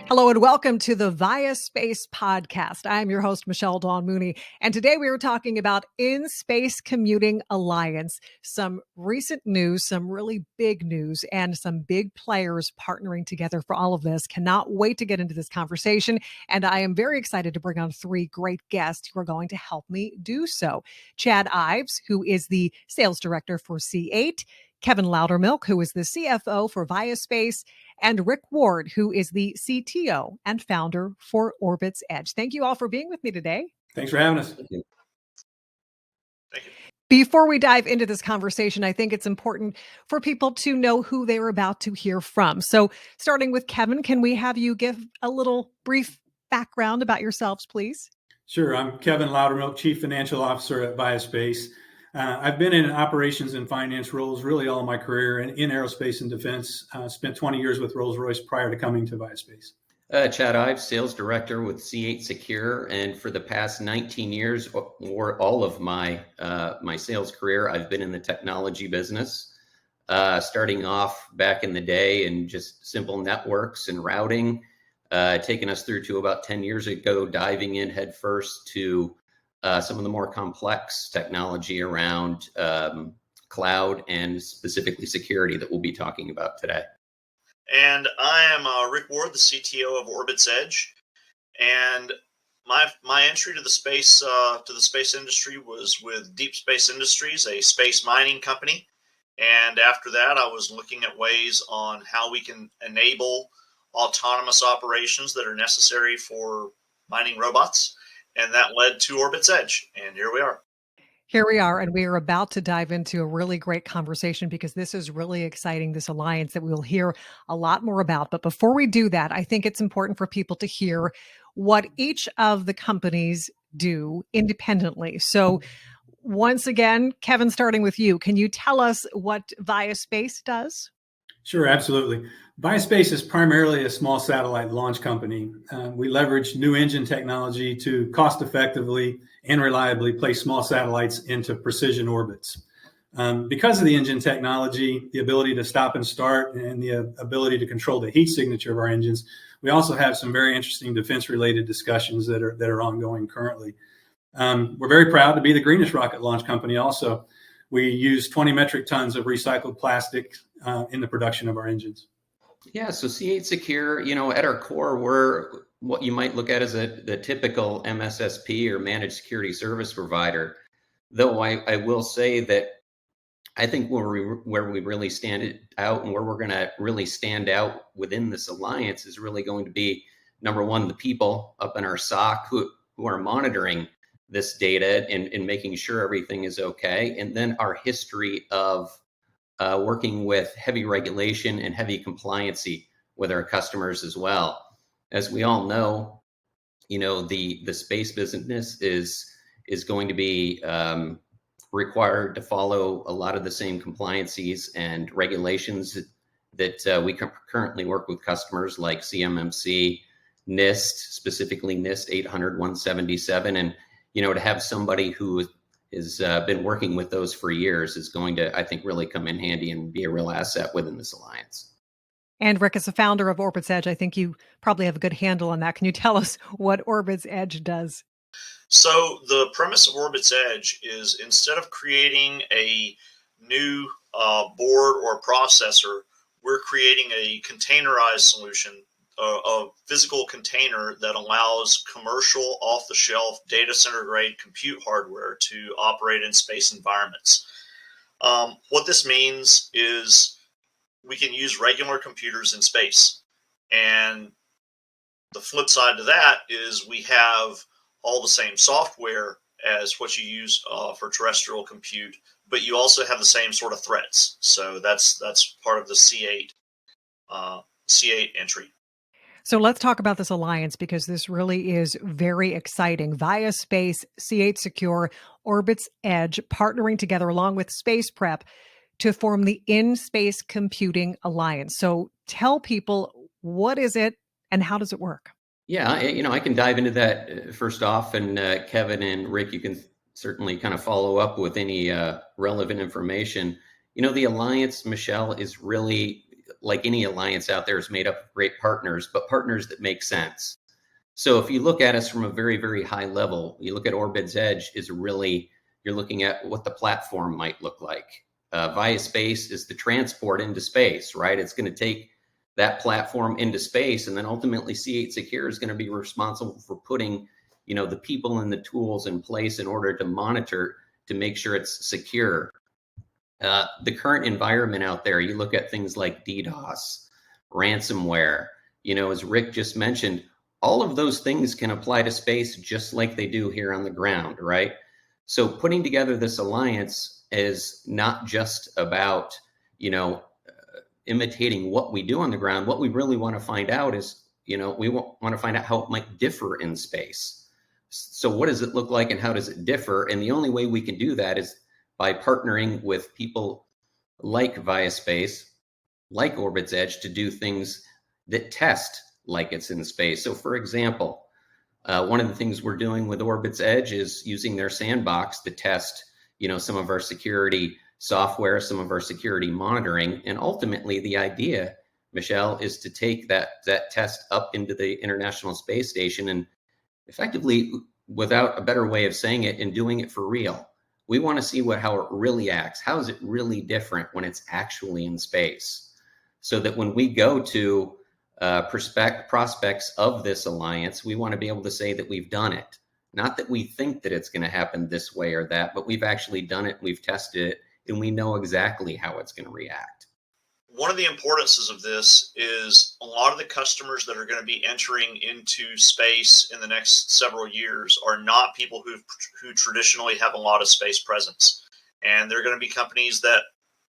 Hello and welcome to the Vaya Space podcast. I'm your host, Michelle Dawn Mooney, and today we are talking about In-Space Commuting Alliance, some recent news, some really big news, and some big players partnering together for all of this. Cannot wait to get into this conversation, and I am very excited to bring on three great guests who are going to help me do so. Chad Ives, who is the sales director for C8, Kevin Lowdermilk, who is the CFO for Vaya Space, and Rick Ward, who is the CTO and founder for OrbitsEdge. Thank you all for being with me today. Thanks for having us. Thank you. Before we dive into this conversation, I think it's important for people to know who they're about to hear from. So starting with Kevin, can we have you give a little brief background about yourselves, please? Sure. I'm Kevin Lowdermilk, Chief Financial Officer at Vaya Space. I've been in operations and finance roles really all my career in aerospace and defense. Spent 20 years with Rolls-Royce prior to coming to Vaya Space. Chad Ives, Sales Director with C8 Secure, and for the past 19 years, or all of my sales career, I've been in the technology business, starting off back in the day in just simple networks and routing, taking us through to about 10 years ago, diving in headfirst to some of the more complex technology around cloud and specifically security that we'll be talking about today. And I am Rick Ward, the CTO of OrbitsEdge. And my entry to the space industry was with Deep Space Industries, a space mining company. And after that, I was looking at ways on how we can enable autonomous operations that are necessary for mining robots. And that led to OrbitsEdge. And here we are. Here we are, and we are about to dive into a really great conversation because this is really exciting, this alliance that we will hear a lot more about. But before we do that, I think it's important for people to hear what each of the companies do independently. So once again, Kevin, starting with you, can you tell us what Vaya Space does? Sure, absolutely. Vaya Space is primarily a small satellite launch company. We leverage new engine technology to cost effectively and reliably place small satellites into precision orbits. Because of the engine technology, the ability to stop and start, and the ability to control the heat signature of our engines, we also have some very interesting defense-related discussions that are ongoing currently. We're very proud to be the greenest rocket launch company also. We use 20 metric tons of recycled plastic in the production of our engines. Yeah, so C8 Secure, at our core, we're what you might look at as the typical MSSP or managed security service provider. Though I will say that I think where we really stand out and where we're going to really stand out within this alliance is really going to be, number one, the people up in our SOC who are monitoring this data and making sure everything is okay. And then our history of working with heavy regulation and heavy compliancy with our customers as well. As we all know, the space business is going to be required to follow a lot of the same compliancies and regulations that we currently work with customers like CMMC, NIST, specifically NIST 800-177, and to have somebody who has been working with those for years is going to, I think, really come in handy and be a real asset within this alliance. And Rick, as the founder of OrbitsEdge, I think you probably have a good handle on that. Can you tell us what OrbitsEdge does? So the premise of OrbitsEdge is instead of creating a new board or processor, we're creating a containerized solution, a physical container that allows commercial off-the-shelf data center grade compute hardware to operate in space environments. What this means is we can use regular computers in space. And the flip side to that is we have all the same software as what you use for terrestrial compute, but you also have the same sort of threats. So that's part of the C8 entry. So let's talk about this alliance because this really is very exciting. Vaya Space, C8 Secure, OrbitsEdge partnering together along with Space Prep to form the In-Space Computing Alliance. So tell people, what is it and how does it work? Yeah, I can dive into that first off, and Kevin and Rick, you can certainly kind of follow up with any relevant information. The alliance, Michelle, is really like any alliance out there, is made up of great partners, but partners that make sense. So if you look at us from a very, very high level, you look at OrbitsEdge is really, you're looking at what the platform might look like. Vaya Space is the transport into space, right? It's going to take that platform into space, and then ultimately C8 Secure is going to be responsible for putting, the people and the tools in place in order to monitor to make sure it's secure. The current environment out there, you look at things like DDoS, ransomware, as Rick just mentioned, all of those things can apply to space just like they do here on the ground, right? So putting together this alliance is not just about, imitating what we do on the ground. What we really want to find out is, we want to find out how it might differ in space. So what does it look like and how does it differ? And the only way we can do that is by partnering with people like Vaya Space, like OrbitsEdge, to do things that test like it's in space. So for example, one of the things we're doing with OrbitsEdge is using their sandbox to test, some of our security software, some of our security monitoring. And ultimately the idea, Michelle, is to take that test up into the International Space Station and effectively, without a better way of saying it, and doing it for real. We want to see how it really acts. How is it really different when it's actually in space? So that when we go to prospects of this alliance, we want to be able to say that we've done it. Not that we think that it's going to happen this way or that, but we've actually done it, we've tested it, and we know exactly how it's going to react. One of the importances of this is a lot of the customers that are going to be entering into space in the next several years are not people who traditionally have a lot of space presence. And they're going to be companies that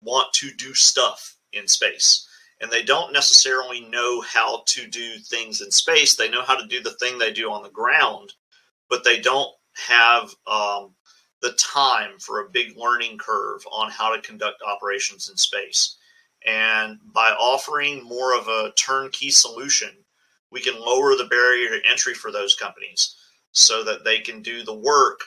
want to do stuff in space. And they don't necessarily know how to do things in space. They know how to do the thing they do on the ground, but they don't have the time for a big learning curve on how to conduct operations in space. And by offering more of a turnkey solution, we can lower the barrier to entry for those companies so that they can do the work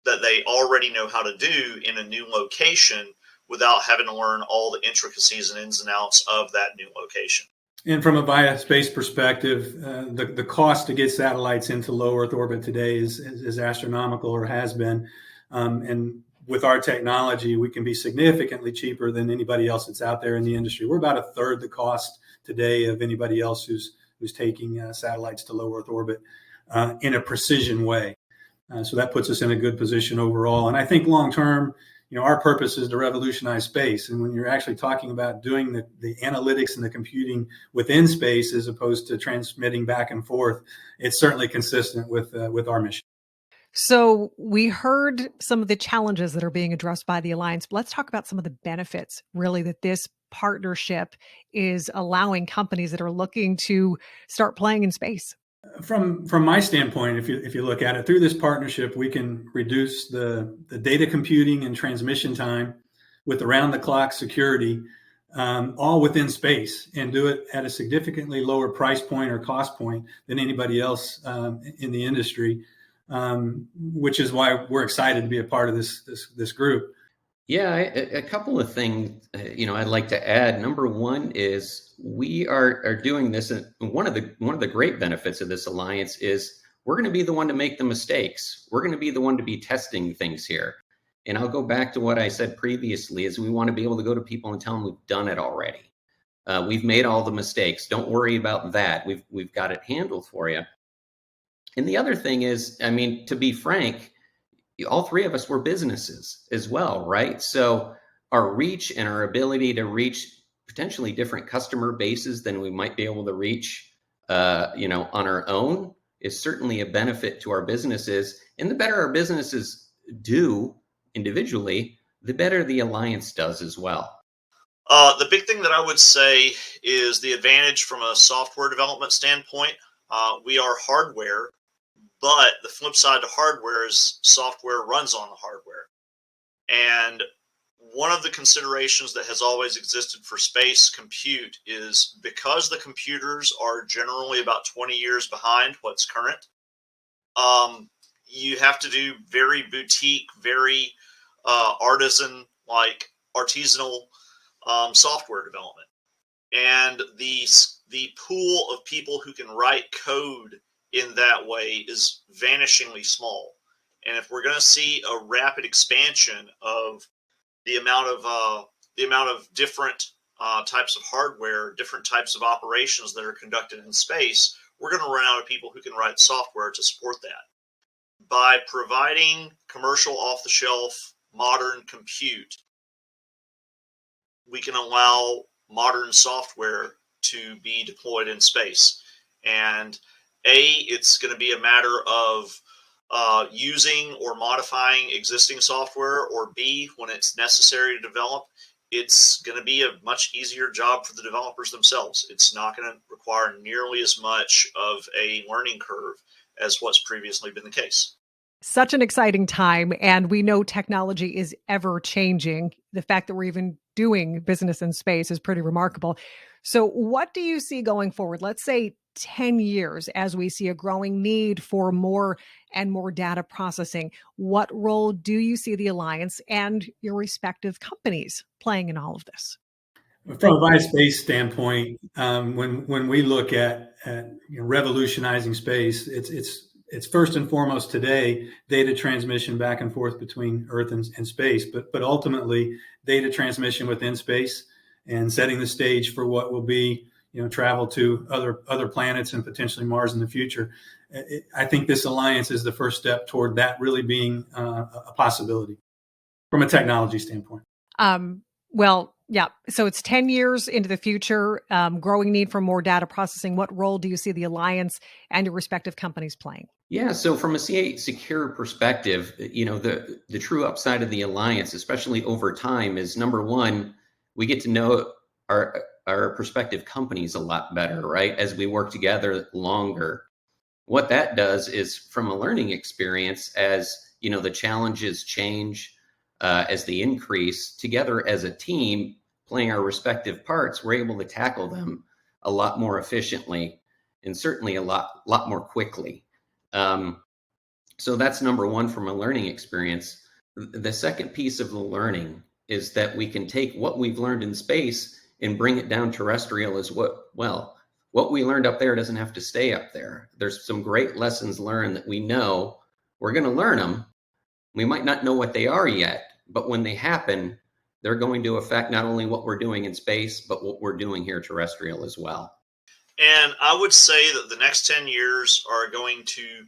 that they already know how to do in a new location without having to learn all the intricacies and ins and outs of that new location. And from a Vaya Space perspective, the cost to get satellites into low Earth orbit today is astronomical, or has been. And with our technology, we can be significantly cheaper than anybody else that's out there in the industry. We're about a third the cost today of anybody else who's taking satellites to low Earth orbit in a precision way. So that puts us in a good position overall. And I think long term, our purpose is to revolutionize space. And when you're actually talking about doing the analytics and the computing within space as opposed to transmitting back and forth, it's certainly consistent with our mission. So we heard some of the challenges that are being addressed by the Alliance, but let's talk about some of the benefits really that this partnership is allowing companies that are looking to start playing in space. From my standpoint, if you look at it through this partnership, we can reduce the data computing and transmission time with around the clock security, all within space, and do it at a significantly lower price point or cost point than anybody else in the industry. Which is why we're excited to be a part of this group. Yeah, a couple of things, I'd like to add. Number one is we are doing this, and one of the great benefits of this alliance is we're going to be the one to make the mistakes. We're going to be the one to be testing things here. And I'll go back to what I said previously: is we want to be able to go to people and tell them we've done it already. We've made all the mistakes. Don't worry about that. We've got it handled for you. And the other thing is, to be frank, all three of us were businesses as well, right? So our reach and our ability to reach potentially different customer bases than we might be able to reach, on our own is certainly a benefit to our businesses. And the better our businesses do individually, the better the alliance does as well. The big thing that I would say is the advantage from a software development standpoint. We are hardware, but the flip side to hardware is software runs on the hardware. And one of the considerations that has always existed for space compute is because the computers are generally about 20 years behind what's current, you have to do very boutique, very artisanal software development. and the pool of people who can write code in that way is vanishingly small. And if we're going to see a rapid expansion of the amount of different types of hardware, different types of operations that are conducted in space, we're going to run out of people who can write software to support that. By providing commercial off-the-shelf modern compute, we can allow modern software to be deployed in space. And it's going to be a matter of using or modifying existing software, or B, when it's necessary to develop, it's going to be a much easier job for the developers themselves. It's not going to require nearly as much of a learning curve as what's previously been the case. Such an exciting time, and we know technology is ever changing. The fact that we're even doing business in space is pretty remarkable. So what do you see going forward? Let's say 10 years, as we see a growing need for more and more data processing. What role do you see the Alliance and your respective companies playing in all of this? From a Vaya Space standpoint, when we look at revolutionizing space, it's first and foremost today data transmission back and forth between Earth and space, but ultimately data transmission within space and setting the stage for what will be travel to other planets and potentially Mars in the future. I think this alliance is the first step toward that really being a possibility from a technology standpoint. Well, yeah. So it's 10 years into the future, growing need for more data processing. What role do you see the Alliance and your respective companies playing? Yeah, so from a C8 Secure perspective, the true upside of the Alliance, especially over time, is number one, we get to know our prospective companies a lot better, right? As we work together longer. What that does is, from a learning experience, as the challenges change, as they increase, together as a team, playing our respective parts, we're able to tackle them a lot more efficiently and certainly a lot more quickly. So that's number one from a learning experience. The second piece of the learning is that we can take what we've learned in space and bring it down terrestrial as well. What we learned up there doesn't have to stay up there. There's some great lessons learned that we know we're going to learn them. We might not know what they are yet, but when they happen, they're going to affect not only what we're doing in space, but what we're doing here terrestrial as well. And I would say that the next 10 years are going to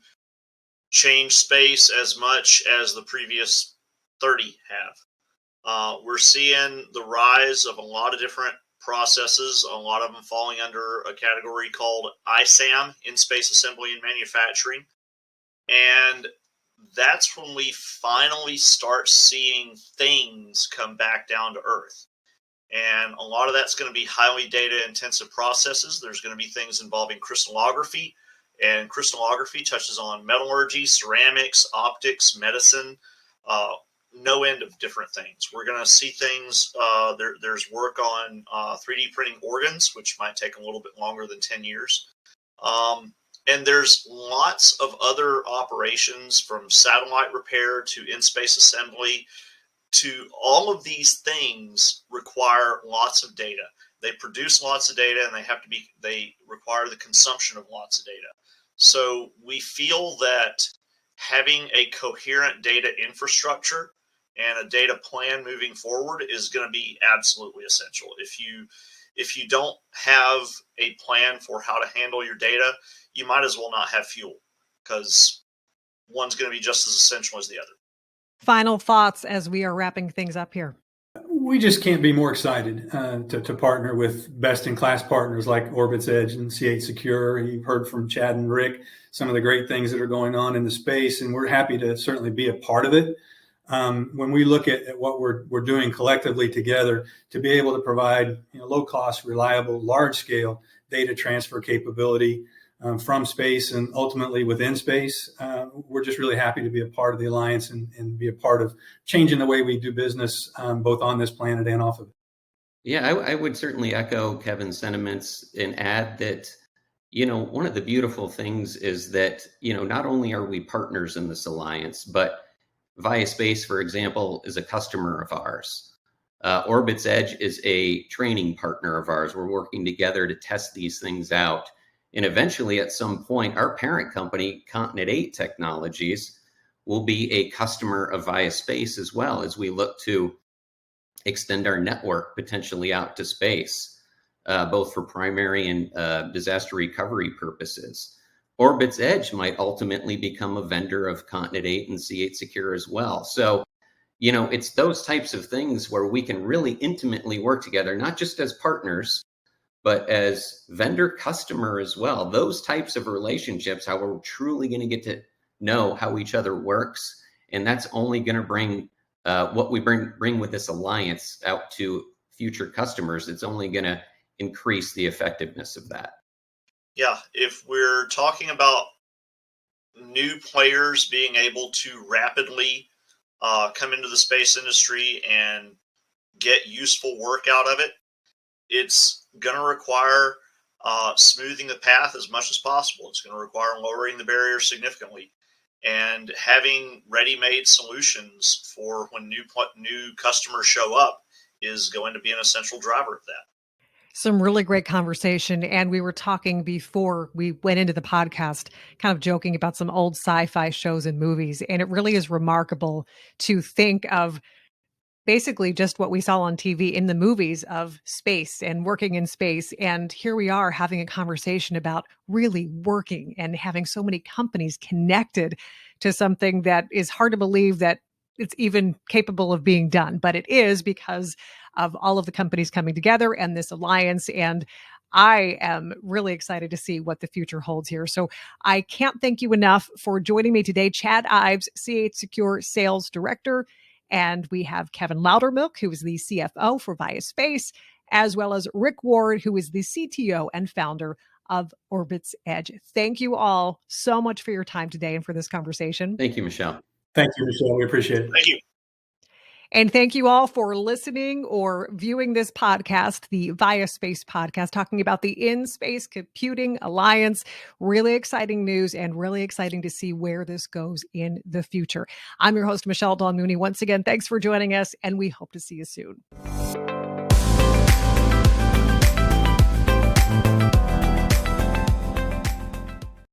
change space as much as the previous 30 have. We're seeing the rise of a lot of different processes, a lot of them falling under a category called ISAM, in-space assembly and manufacturing. And that's when we finally start seeing things come back down to Earth. And a lot of that's going to be highly data-intensive processes. There's going to be things involving crystallography, and crystallography touches on metallurgy, ceramics, optics, medicine, no end of different things. We're going to see things, there's work on 3D printing organs, which might take a little bit longer than 10 years. And there's lots of other operations, from satellite repair to in-space assembly, to all of these things require lots of data. They produce lots of data, and they require the consumption of lots of data. So we feel that having a coherent data infrastructure and a data plan moving forward is going to be absolutely essential. If you don't have a plan for how to handle your data, you might as well not have fuel, because one's going to be just as essential as the other. Final thoughts as we are wrapping things up here. We just can't be more excited to partner with best-in-class partners like OrbitsEdge and C8 Secure. You've heard from Chad and Rick some of the great things that are going on in the space, and we're happy to certainly be a part of it. When we look at what we're doing collectively together, to be able to provide low-cost, reliable, large-scale data transfer capability from space and ultimately within space, we're just really happy to be a part of the Alliance and be a part of changing the way we do business, both on this planet and off of it. Yeah, I would certainly echo Kevin's sentiments and add that, one of the beautiful things is that, not only are we partners in this alliance, but Vaya Space, for example, is a customer of ours. OrbitsEdge is a training partner of ours. We're working together to test these things out. And eventually, at some point, our parent company, Continent 8 Technologies, will be a customer of Vaya Space as well, as we look to extend our network potentially out to space, both for primary and disaster recovery purposes. OrbitsEdge might ultimately become a vendor of Continent 8 and C8 Secure as well. So, it's those types of things where we can really intimately work together, not just as partners, but as vendor customer as well. Those types of relationships, how we're truly going to get to know how each other works. And that's only going to bring what we bring with this alliance out to future customers. It's only going to increase the effectiveness of that. Yeah, if we're talking about new players being able to rapidly come into the space industry and get useful work out of it, it's going to require smoothing the path as much as possible. It's going to require lowering the barrier significantly, and having ready-made solutions for when new customers show up is going to be an essential driver of that. Some really great conversation. And we were talking before we went into the podcast, kind of joking about some old sci-fi shows and movies. And it really is remarkable to think of basically just what we saw on TV in the movies of space and working in space. And here we are having a conversation about really working and having so many companies connected to something that is hard to believe that it's even capable of being done. But it is, because of all of the companies coming together and this alliance. And I am really excited to see what the future holds here. So I can't thank you enough for joining me today. Chad Ives, C8 Secure Sales Director. And we have Kevin Lowdermilk, who is the CFO for Vaya Space, as well as Rick Ward, who is the CTO and founder of OrbitsEdge. Thank you all so much for your time today and for this conversation. Thank you, Michelle. Thank you, Michelle. We appreciate it. Thank you. And thank you all for listening or viewing this podcast, the Vaya Space podcast, talking about the In-Space Computing Alliance. Really exciting news and really exciting to see where this goes in the future. I'm your host, Michelle Dawn Mooney. Once again, thanks for joining us, and we hope to see you soon.